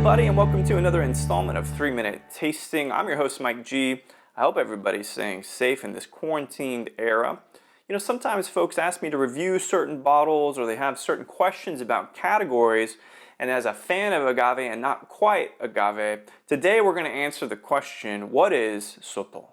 everybody, and welcome to another installment of 3-Minute Tasting. I'm your host, Mike G. I hope everybody's staying safe in this quarantined era. You know, sometimes folks ask me to review certain bottles or they have certain questions about categories. And as a fan of agave and not quite agave, today we're going to answer the question, what is Sotol?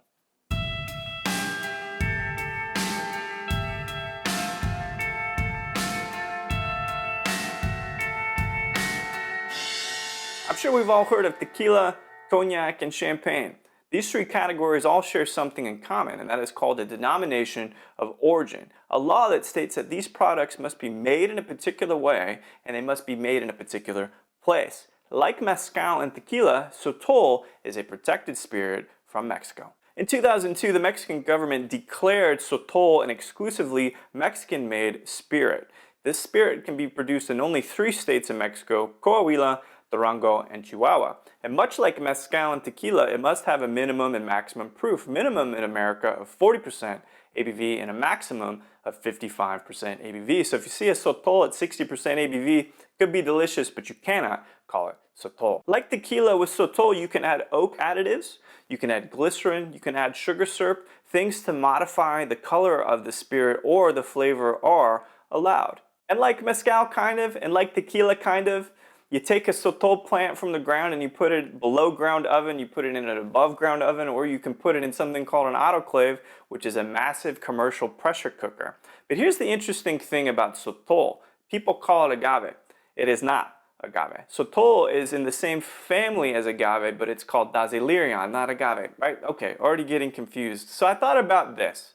I'm sure we've all heard of tequila, cognac, and champagne. These three categories all share something in common, and that is called a denomination of origin, a law that states that these products must be made in a particular way and they must be made in a particular place. Like mezcal and tequila, Sotol is a protected spirit from Mexico. In 2002, the Mexican government declared Sotol an exclusively Mexican-made spirit. This spirit can be produced in only 3 states in Mexico: Coahuila, Durango, and Chihuahua. And much like mezcal and tequila, it must have a minimum and maximum proof. Minimum in America of 40% ABV and a maximum of 55% ABV. So if you see a Sotol at 60% ABV, it could be delicious, but you cannot call it Sotol. Like tequila, with Sotol, you can add oak additives, you can add glycerin, you can add sugar syrup. Things to modify the color of the spirit or the flavor are allowed. And like mezcal kind of, and like tequila kind of, you take a Sotol plant from the ground and you put it below ground oven, you put it in an above ground oven, or you can put it in something called an autoclave, which is a massive commercial pressure cooker. But here's the interesting thing about Sotol. People call it agave. It is not agave. Sotol is in the same family as agave, but it's called Dasylirion, not agave, right? Okay, already getting confused. So I thought about this.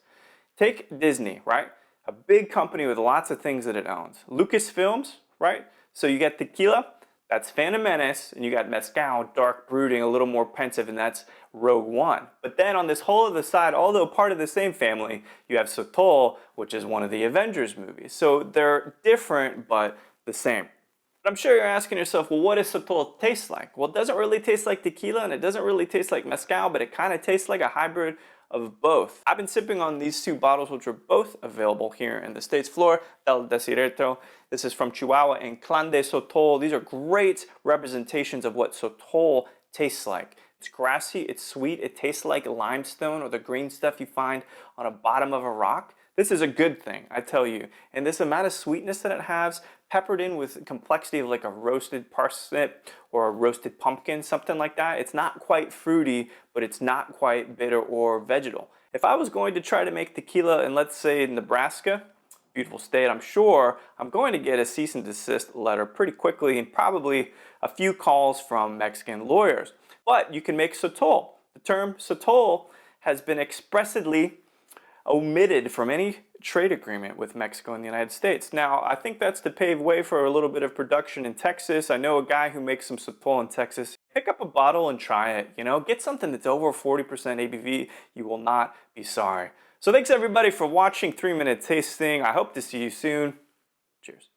Take Disney, right? A big company with lots of things that it owns. Lucasfilms, right? So you get tequila, that's Phantom Menace, and you got mezcal, dark brooding, a little more pensive, and that's Rogue One. But then on this whole other side, although part of the same family, you have Sotol, which is one of the Avengers movies. So they're different, but the same. But I'm sure you're asking yourself, well, what does Sotol taste like? Well, it doesn't really taste like tequila, and it doesn't really taste like mezcal, but it kind of tastes like a hybrid of both. I've been sipping on these 2 bottles, which are both available here in the States. Flor del Desierto. This is from Chihuahua, and Clan de Sotol. These are great representations of what Sotol tastes like. It's grassy, it's sweet, it tastes like limestone or the green stuff you find on the bottom of a rock. This is a good thing, I tell you. And this amount of sweetness that it has, peppered in with complexity of like a roasted parsnip or a roasted pumpkin, something like that. It's not quite fruity, but it's not quite bitter or vegetal. If I was going to try to make tequila in, let's say, Nebraska, beautiful state, I'm sure I'm going to get a cease and desist letter pretty quickly and probably a few calls from Mexican lawyers. But you can make Sotol. The term Sotol has been expressly omitted from any trade agreement with Mexico and the United States. Now, I think that's to pave way for a little bit of production in Texas. I know a guy who makes some Sotol in Texas. Pick up a bottle and try it, you know, get something that's over 40% ABV. You will not be sorry. So thanks everybody for watching 3-Minute Tasting. I hope to see you soon. Cheers.